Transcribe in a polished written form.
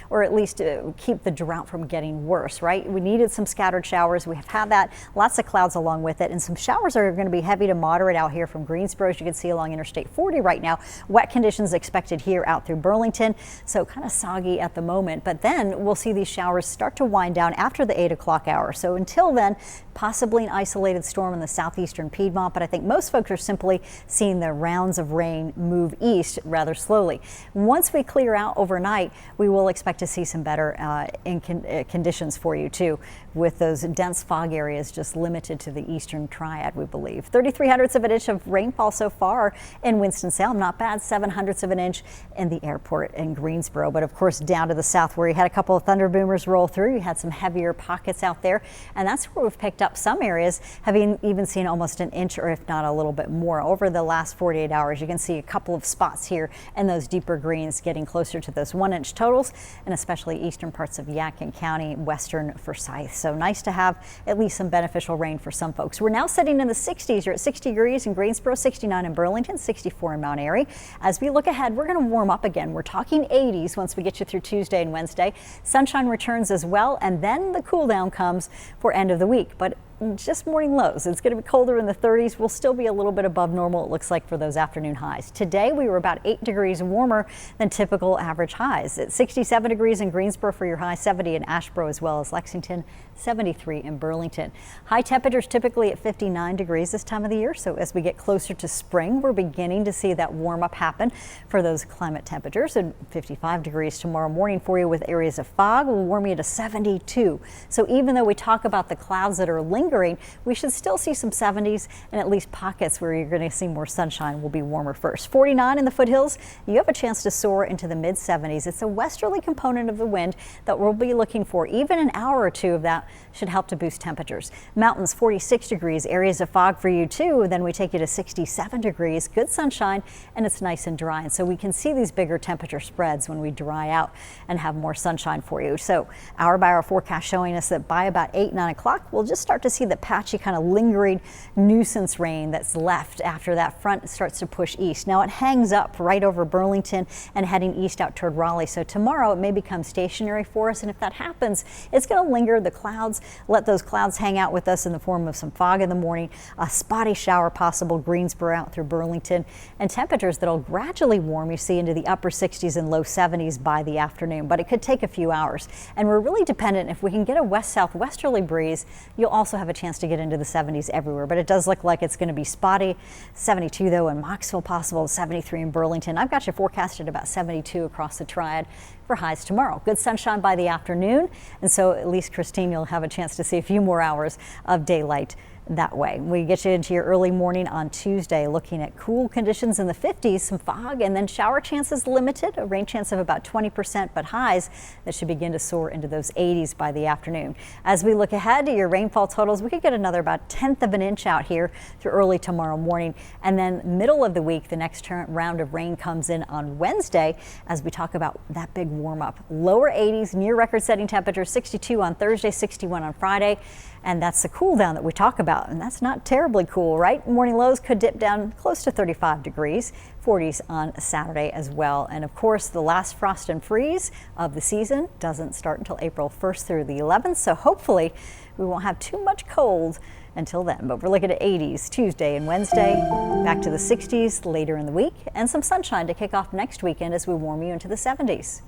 or at least keep the drought from getting worse, right? We needed some scattered showers. We have had that, lots of clouds along with it, and some showers are going to be heavy to moderate out here from Greensboro, as you can see along Interstate 40 right now. Wet conditions expected here out through Burlington, so kind of soggy at the moment, but then we'll see these showers start to wind down after the 8 o'clock hour. So until then, possibly an isolated storm in the southeastern Piedmont, but I think most folks are simply seeing the rounds of rain move east rather slowly. Once we clear out overnight, we will expect to see some better conditions for you too, with those dense fog areas just limited to the eastern triad, we believe. 33/100ths of an inch of rainfall so far in Winston-Salem, not bad. 7/100ths of an inch in the airport in Greensboro, but of course down to the south where you had a couple of thunder boomers roll through, you had some heavier pockets out there, and that's where we've picked up some areas, having even seen almost an inch or if not a little bit more over the last 48 hours. You can see a couple of spots here in those deeper greens getting closer to those 1-inch totals, and especially eastern parts of Yadkin County, western Forsyth. So nice to have at least some beneficial rain for some folks. We're now sitting in the 60s. You're at 60 degrees in Greensboro, 69 in Burlington, 64 in Mount Airy. As we look ahead, we're going to warm up again. We're talking 80s once we get you through Tuesday and Wednesday. Sunshine returns as well, and then the cool down comes for end of the week. But just morning lows. It's going to be colder in the 30s. We'll still be a little bit above normal, it looks like, for those afternoon highs. Today, we were about 8 degrees warmer than typical average highs. It's 67 degrees in Greensboro for your high, 70 in Asheboro as well as Lexington, 73 in Burlington. High temperatures typically at 59 degrees this time of the year. So as we get closer to spring, we're beginning to see that warm up happen for those climate temperatures. And 55 degrees tomorrow morning for you with areas of fog will warm you to 72. So even though we talk about the clouds that are lingering, we should still see some 70s, and at least pockets where you're going to see more sunshine will be warmer first. 49 in the foothills. You have a chance to soar into the mid 70s. It's a westerly component of the wind that we'll be looking for. Even an hour or two of that should help to boost temperatures. Mountains 46 degrees, areas of fog for you too. Then we take you to 67 degrees, good sunshine, and it's nice and dry. And so we can see these bigger temperature spreads when we dry out and have more sunshine for you. So hour by hour forecast showing us that by about 8, 9 o'clock, we'll just start to see the patchy kind of lingering nuisance rain that's left after that front starts to push east. Now it hangs up right over Burlington and heading east out toward Raleigh. So tomorrow it may become stationary for us. And if that happens, it's going to linger the clouds, let those clouds hang out with us in the form of some fog in the morning, a spotty shower possible Greensboro out through Burlington, and temperatures that'll gradually warm, you see, into the upper 60s and low 70s by the afternoon. But it could take a few hours. And we're really dependent. If we can get a west-southwesterly breeze, you'll also have a chance to get into the 70s everywhere. But it does look like it's going to be spotty. 72 though in Moxville, possible 73 in Burlington. I've got you forecasted about 72 across the triad for highs tomorrow. Good sunshine by the afternoon, and so at least, Christine, you'll have a chance to see a few more hours of daylight that way. We get you into your early morning on Tuesday, looking at cool conditions in the 50s, some fog, and then shower chances limited, a rain chance of about 20%, but highs that should begin to soar into those 80s by the afternoon. As we look ahead to your rainfall totals, we could get another about 1/10 of an inch out here through early tomorrow morning, and then middle of the week, the next round of rain comes in on Wednesday as we talk about that big warm up. Lower 80s, near record setting temperatures, 62 on Thursday, 61 on Friday. And that's the cool down that we talk about. And that's not terribly cool, right? Morning lows could dip down close to 35 degrees, 40s on Saturday as well. And of course, the last frost and freeze of the season doesn't start until April 1st through the 11th. So hopefully we won't have too much cold until then. But we're looking at 80s Tuesday and Wednesday, back to the 60s later in the week, and some sunshine to kick off next weekend as we warm you into the 70s.